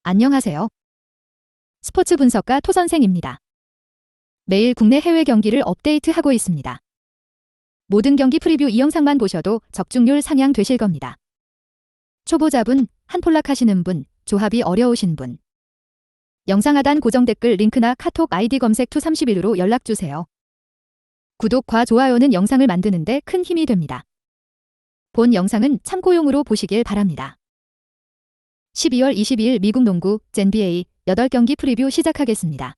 안녕하세요. 스포츠 분석가 토선생입니다. 매일 국내 해외 경기를 업데이트하고 있습니다. 모든 경기 프리뷰 이 영상만 보셔도 적중률 상향 되실 겁니다. 초보자분, 한폴락 하시는 분, 조합이 어려우신 분. 영상 하단 고정 댓글 링크나 카톡 아이디 검색 투31로 연락주세요. 구독과 좋아요는 영상을 만드는데 큰 힘이 됩니다. 본 영상은 참고용으로 보시길 바랍니다. 12월 22일 미국 농구 NBA 8경기 프리뷰 시작하겠습니다.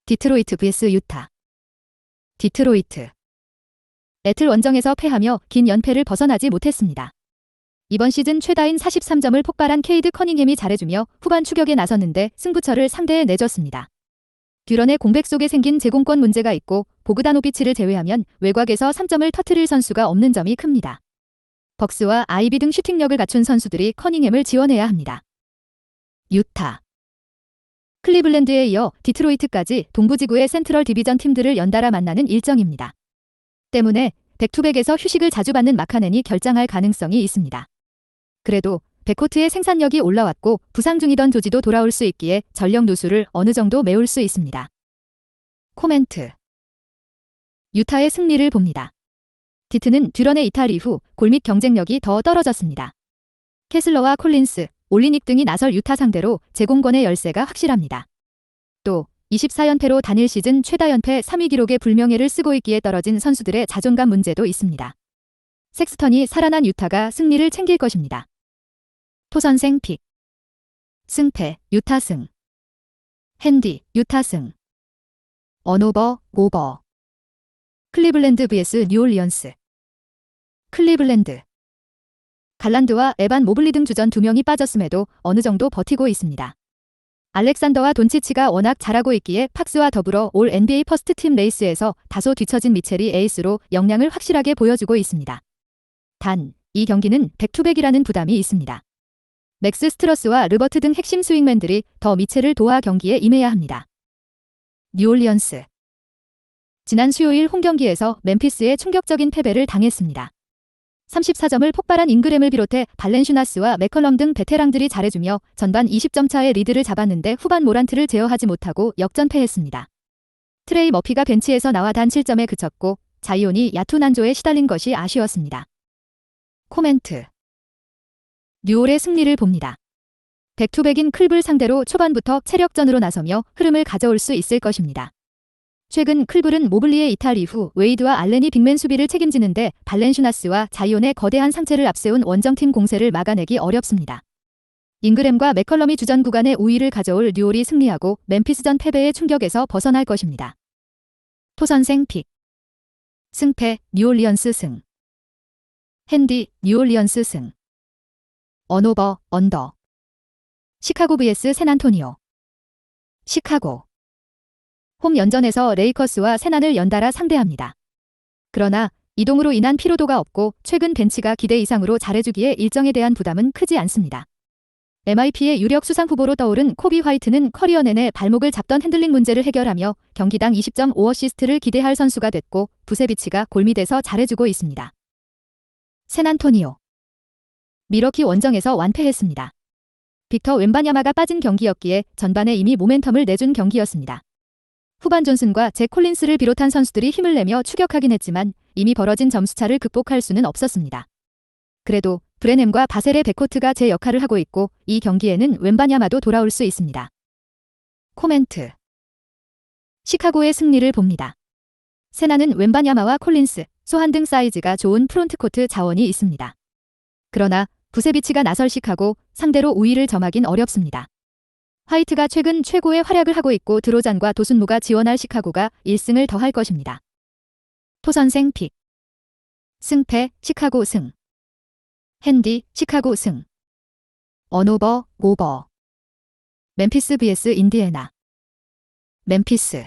디트로이트 vs 유타. 디트로이트. 애틀 원정에서 패하며 긴 연패를 벗어나지 못했습니다. 이번 시즌 최다인 43점을 폭발한 케이드 커닝햄이 잘해주며 후반 추격에 나섰는데 승부처를 상대에 내줬습니다. 듀런의 공백 속에 생긴 제공권 문제가 있고 보그다노비치를 제외하면 외곽에서 3점을 터뜨릴 선수가 없는 점이 큽니다. 벅스와 아이비 등 슈팅력을 갖춘 선수들이 커닝햄을 지원해야 합니다. 유타. 클리블랜드에 이어 디트로이트까지 동부지구의 센트럴 디비전 팀들을 연달아 만나는 일정입니다. 때문에 백투백에서 휴식을 자주 받는 마카넨이 결장할 가능성이 있습니다. 그래도 백코트의 생산력이 올라왔고 부상 중이던 조지도 돌아올 수 있기에 전력 누수를 어느 정도 메울 수 있습니다. 코멘트. 유타의 승리를 봅니다. 디트는 듀런의 이탈 이후 골밑 경쟁력이 더 떨어졌습니다. 캐슬러와 콜린스, 올리닉 등이 나설 유타 상대로 제공권의 열세가 확실합니다. 또 24연패로 단일 시즌 최다 연패 3위 기록의 불명예를 쓰고 있기에 떨어진 선수들의 자존감 문제도 있습니다. 섹스턴이 살아난 유타가 승리를 챙길 것입니다. 토선생 픽. 승패 유타 승. 핸디 유타 승. 언오버 오버. 클리블랜드 vs 뉴올리언스. 클리블랜드. 갈란드와 에반 모블리 등 주전 2명이 빠졌음에도 어느 정도 버티고 있습니다. 알렉산더와 돈치치가 워낙 잘하고 있기에 팍스와 더불어 올 NBA 퍼스트팀 레이스에서 다소 뒤처진 미첼이 에이스로 역량을 확실하게 보여주고 있습니다. 단, 이 경기는 백투백이라는 부담이 있습니다. 맥스 스트러스와 르버트 등 핵심 스윙맨들이 더 미첼을 도와 경기에 임해야 합니다. 뉴올리언스. 지난 수요일 홈경기에서 멤피스에 충격적인 패배를 당했습니다. 34점을 폭발한 잉그램을 비롯해 발렌슈나스와 맥컬럼 등 베테랑들이 잘해주며 전반 20점 차의 리드를 잡았는데 후반 모란트를 제어하지 못하고 역전패했습니다. 트레이 머피가 벤치에서 나와 단 7점에 그쳤고 자이온이 야투 난조에 시달린 것이 아쉬웠습니다. 코멘트. 뉴올의 승리를 봅니다. 백투백인 클블 상대로 초반부터 체력전으로 나서며 흐름을 가져올 수 있을 것입니다. 최근 클블은 모블리의 이탈 이후 웨이드와 알렌이 빅맨 수비를 책임지는데 발렌슈나스와 자이온의 거대한 상체를 앞세운 원정팀 공세를 막아내기 어렵습니다. 잉그램과 맥컬럼이 주전 구간에 우위를 가져올 뉴올이 승리하고 멤피스전 패배의 충격에서 벗어날 것입니다. 토선생 픽. 승패 뉴올리언스 승. 핸디 뉴올리언스 승. 언오버 언더. 시카고 vs 샌안토니오. 시카고. 홈 연전에서 레이커스와 세난을 연달아 상대합니다. 그러나 이동으로 인한 피로도가 없고 최근 벤치가 기대 이상으로 잘해주기에 일정에 대한 부담은 크지 않습니다. MIP의 유력 수상 후보로 떠오른 코비 화이트는 커리어 내내 발목을 잡던 핸들링 문제를 해결하며 경기당 20.5어시스트를 기대할 선수가 됐고 부세비치가 골밑에서 잘해주고 있습니다. 샌안토니오. 미러키 원정에서 완패했습니다. 빅터 웬바냐마가 빠진 경기였기에 전반에 이미 모멘텀을 내준 경기였습니다. 후반 존슨과 잭 콜린스를 비롯한 선수들이 힘을 내며 추격하긴 했지만 이미 벌어진 점수차를 극복할 수는 없었습니다. 그래도 브레넴과 바셀의 백코트가 제 역할을 하고 있고 이 경기에는 웬바냐마도 돌아올 수 있습니다. 코멘트. 시카고의 승리를 봅니다. 세나는 웬바냐마와 콜린스, 소한 등 사이즈가 좋은 프론트코트 자원이 있습니다. 그러나 부세비치가 나설 시카고 상대로 우위를 점하긴 어렵습니다. 화이트가 최근 최고의 활약을 하고 있고 드로잔과 도순무가 지원할 시카고가 1승을 더할 것입니다. 토선생 픽. 승패 시카고 승. 핸디 시카고 승. 언오버 오버. 멤피스 vs 인디애나. 멤피스.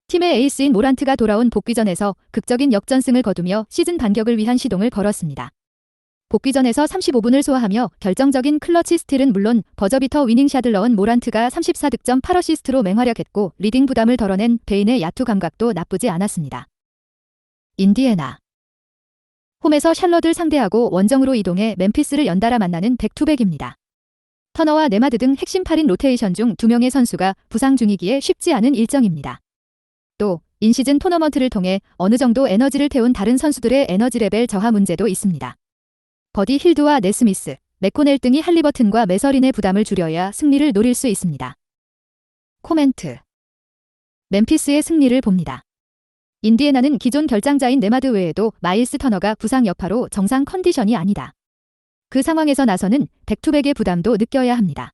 팀의 에이스인 모란트가 돌아온 복귀전에서 극적인 역전승을 거두며 시즌 반격을 위한 시동을 걸었습니다. 복귀전에서 35분을 소화하며 결정적인 클러치 스틸은 물론 버저비터 위닝샷을 넣은 모란트가 34득점 8어시스트로 맹활약했고 리딩 부담을 덜어낸 베인의 야투 감각도 나쁘지 않았습니다. 인디애나. 홈에서 샬럿을 상대하고 원정으로 이동해 멤피스를 연달아 만나는 백투백입니다. 터너와 네마드 등 핵심 8인 로테이션 중 2명의 선수가 부상 중이기에 쉽지 않은 일정입니다. 또 인시즌 토너먼트를 통해 어느 정도 에너지를 태운 다른 선수들의 에너지 레벨 저하 문제도 있습니다. 버디 힐드와 네스미스, 맥코넬 등이 할리버튼과 매서린의 부담을 줄여야 승리를 노릴 수 있습니다. 코멘트. 멤피스의 승리를 봅니다. 인디애나는 기존 결장자인 네마드 외에도 마일스 터너가 부상 여파로 정상 컨디션이 아니다. 그 상황에서 나서는 백투백의 부담도 느껴야 합니다.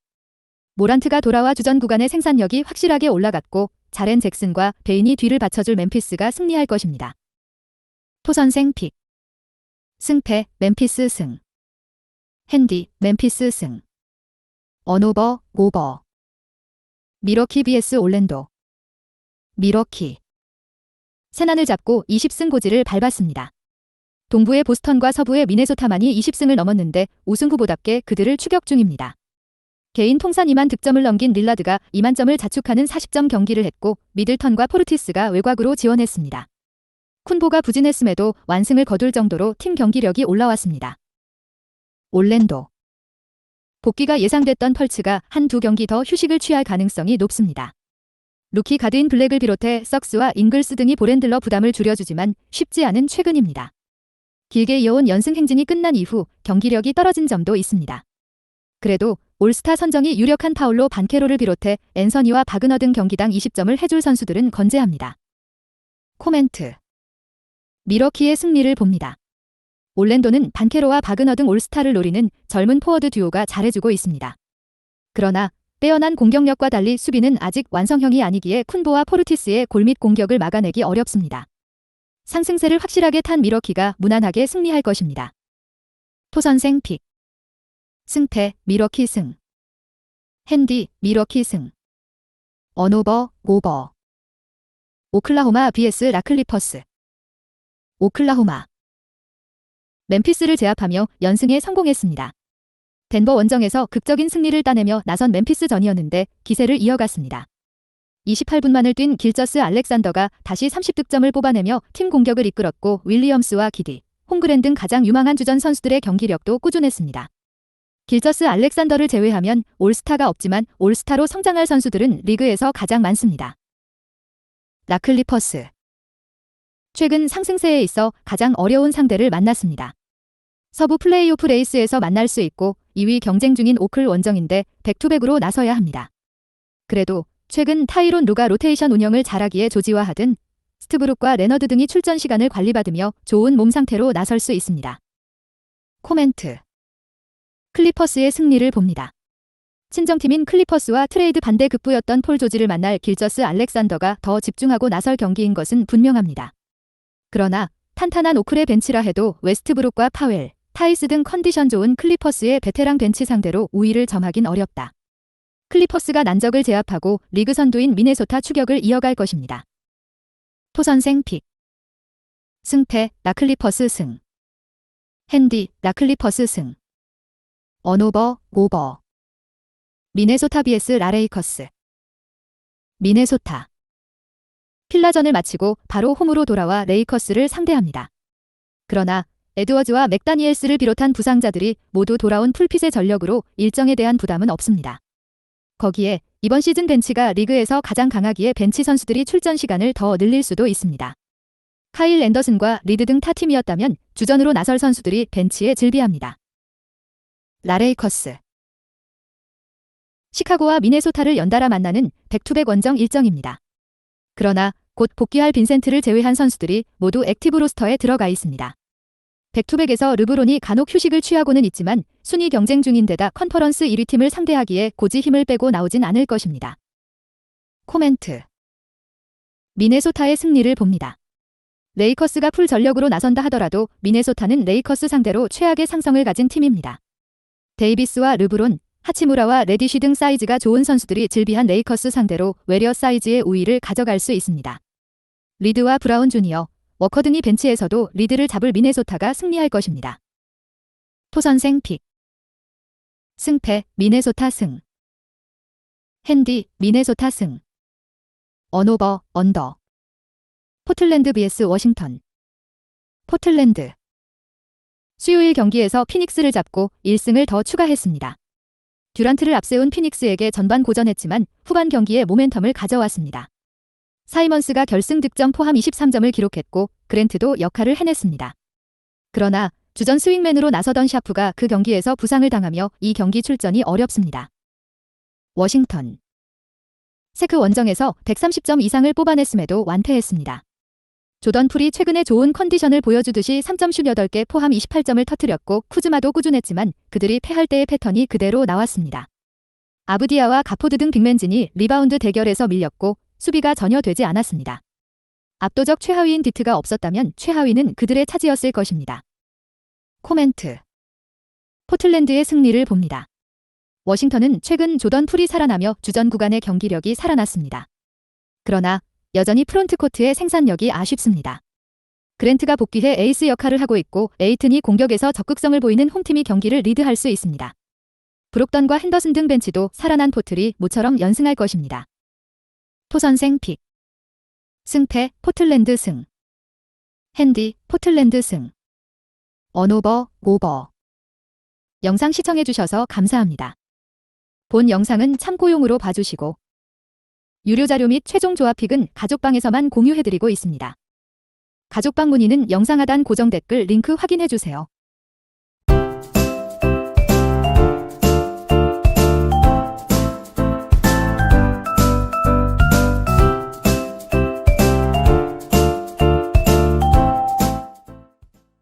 모란트가 돌아와 주전 구간의 생산력이 확실하게 올라갔고 자렌 잭슨과 베인이 뒤를 받쳐줄 멤피스가 승리할 것입니다. 토선생 픽. 승패 멤피스 승. 핸디 멤피스 승. 언오버 오버. 미러키 vs 올랜도. 미러키. 세난을 잡고 20승 고지를 밟았습니다. 동부의 보스턴과 서부의 미네소타만이 20승을 넘었는데 우승 후보답게 그들을 추격 중입니다. 개인 통산 2만 득점을 넘긴 릴라드가 2만 점을 자축하는 40점 경기를 했고 미들턴과 포르티스가 외곽으로 지원했습니다. 쿤보가 부진했음에도 완승을 거둘 정도로 팀 경기력이 올라왔습니다. 올랜도. 복귀가 예상됐던 펄츠가 한두 경기 더 휴식을 취할 가능성이 높습니다. 루키 가드인 블랙을 비롯해 석스와 잉글스 등이 볼핸들러 부담을 줄여주지만 쉽지 않은 최근입니다. 길게 이어온 연승 행진이 끝난 이후 경기력이 떨어진 점도 있습니다. 그래도 올스타 선정이 유력한 파울로 반케로를 비롯해 앤서니와 바그너 등 경기당 20점을 해줄 선수들은 건재합니다. 코멘트. 미러키의 승리를 봅니다. 올랜도는 반케로와 바그너 등 올스타를 노리는 젊은 포워드 듀오가 잘해주고 있습니다. 그러나 빼어난 공격력과 달리 수비는 아직 완성형이 아니기에 쿤보와 포르티스의 골밑 공격을 막아내기 어렵습니다. 상승세를 확실하게 탄 미러키가 무난하게 승리할 것입니다. 토선생 픽. 승패 미러키 승. 핸디 미러키 승. 언오버 오버. 오클라호마 vs 라클리퍼스. 오클라호마. 멤피스를 제압하며 연승에 성공했습니다. 덴버 원정에서 극적인 승리를 따내며 나선 멤피스전이었는데 기세를 이어갔습니다. 28분만을 뛴 길저스 알렉산더가 다시 30득점을 뽑아내며 팀 공격을 이끌었고 윌리엄스와 기디, 홈그랜 등 가장 유망한 주전 선수들의 경기력도 꾸준했습니다. 길저스 알렉산더를 제외하면 올스타가 없지만 올스타로 성장할 선수들은 리그에서 가장 많습니다. 라클리퍼스. 최근 상승세에 있어 가장 어려운 상대를 만났습니다. 서부 플레이오프 레이스에서 만날 수 있고 2위 경쟁 중인 오클 원정인데 백투백으로 나서야 합니다. 그래도 최근 타이론 루가 로테이션 운영을 잘하기에 조지와 하든, 스트브룩과 레너드 등이 출전 시간을 관리받으며 좋은 몸 상태로 나설 수 있습니다. 코멘트. 클리퍼스의 승리를 봅니다. 친정팀인 클리퍼스와 트레이드 반대 급부였던 폴 조지를 만날 길저스 알렉산더가 더 집중하고 나설 경기인 것은 분명합니다. 그러나 탄탄한 오클의 벤치라 해도 웨스트브룩과 파웰, 타이스 등 컨디션 좋은 클리퍼스의 베테랑 벤치 상대로 우위를 점하긴 어렵다. 클리퍼스가 난적을 제압하고 리그 선두인 미네소타 추격을 이어갈 것입니다. 토선생 픽. 승패 라클리퍼스 승. 핸디 라클리퍼스 승. 언오버 오버. 미네소타 vs 라레이커스. 미네소타. 필라전을 마치고 바로 홈으로 돌아와 레이커스를 상대합니다. 그러나 에드워즈와 맥다니엘스를 비롯한 부상자들이 모두 돌아온 풀핏의 전력으로 일정에 대한 부담은 없습니다. 거기에 이번 시즌 벤치가 리그에서 가장 강하기에 벤치 선수들이 출전 시간을 더 늘릴 수도 있습니다. 카일 앤더슨과 리드 등 타팀이었다면 주전으로 나설 선수들이 벤치에 즐비합니다. 라레이커스. 시카고와 미네소타를 연달아 만나는 백투백 원정 일정입니다. 그러나 곧 복귀할 빈센트를 제외한 선수들이 모두 액티브 로스터에 들어가 있습니다. 백투백에서 르브론이 간혹 휴식을 취하고는 있지만 순위 경쟁 중인데다 컨퍼런스 1위 팀을 상대하기에 고지 힘을 빼고 나오진 않을 것입니다. 코멘트. 미네소타의 승리를 봅니다. 레이커스가 풀 전력으로 나선다 하더라도 미네소타는 레이커스 상대로 최악의 상성을 가진 팀입니다. 데이비스와 르브론, 하치무라와 레디쉬 등 사이즈가 좋은 선수들이 질비한 레이커스 상대로 외려 사이즈의 우위를 가져갈 수 있습니다. 리드와 브라운 주니어, 워커 등이 벤치에서도 리드를 잡을 미네소타가 승리할 것입니다. 토선생 픽. 승패 미네소타 승. 핸디 미네소타 승. 언오버 언더. 포틀랜드 vs 워싱턴. 포틀랜드. 수요일 경기에서 피닉스를 잡고 1승을 더 추가했습니다. 듀란트를 앞세운 피닉스에게 전반 고전했지만 후반 경기에 모멘텀을 가져왔습니다. 사이먼스가 결승 득점 포함 23점을 기록했고 그랜트도 역할을 해냈습니다. 그러나 주전 스윙맨으로 나서던 샤프가 그 경기에서 부상을 당하며 이 경기 출전이 어렵습니다. 워싱턴 세크 원정에서 130점 이상을 뽑아냈음에도 완패했습니다. 조던 풀이 최근에 좋은 컨디션을 보여주듯이 3점슛 8개 포함 28점을 터뜨렸고 쿠즈마도 꾸준했지만 그들이 패할 때의 패턴이 그대로 나왔습니다. 아브디아와 가포드 등 빅맨진이 리바운드 대결에서 밀렸고 수비가 전혀 되지 않았습니다. 압도적 최하위인 디트가 없었다면 최하위는 그들의 차지였을 것입니다. 코멘트. 포틀랜드의 승리를 봅니다. 워싱턴은 최근 조던 풀이 살아나며 주전 구간의 경기력이 살아났습니다. 그러나 여전히 프론트코트의 생산력이 아쉽습니다. 그랜트가 복귀해 에이스 역할을 하고 있고 에이튼이 공격에서 적극성을 보이는 홈팀이 경기를 리드할 수 있습니다. 브록던과 핸더슨 등 벤치도 살아난 포틀이 모처럼 연승할 것입니다. 토선생 픽. 승패 포틀랜드 승. 핸디 포틀랜드 승. 언오버 오버. 영상 시청해주셔서 감사합니다. 본 영상은 참고용으로 봐주시고 유료 자료 및 최종 조합픽은 가족방에서만 공유해드리고 있습니다. 가족방 문의는 영상 하단 고정 댓글 링크 확인해주세요.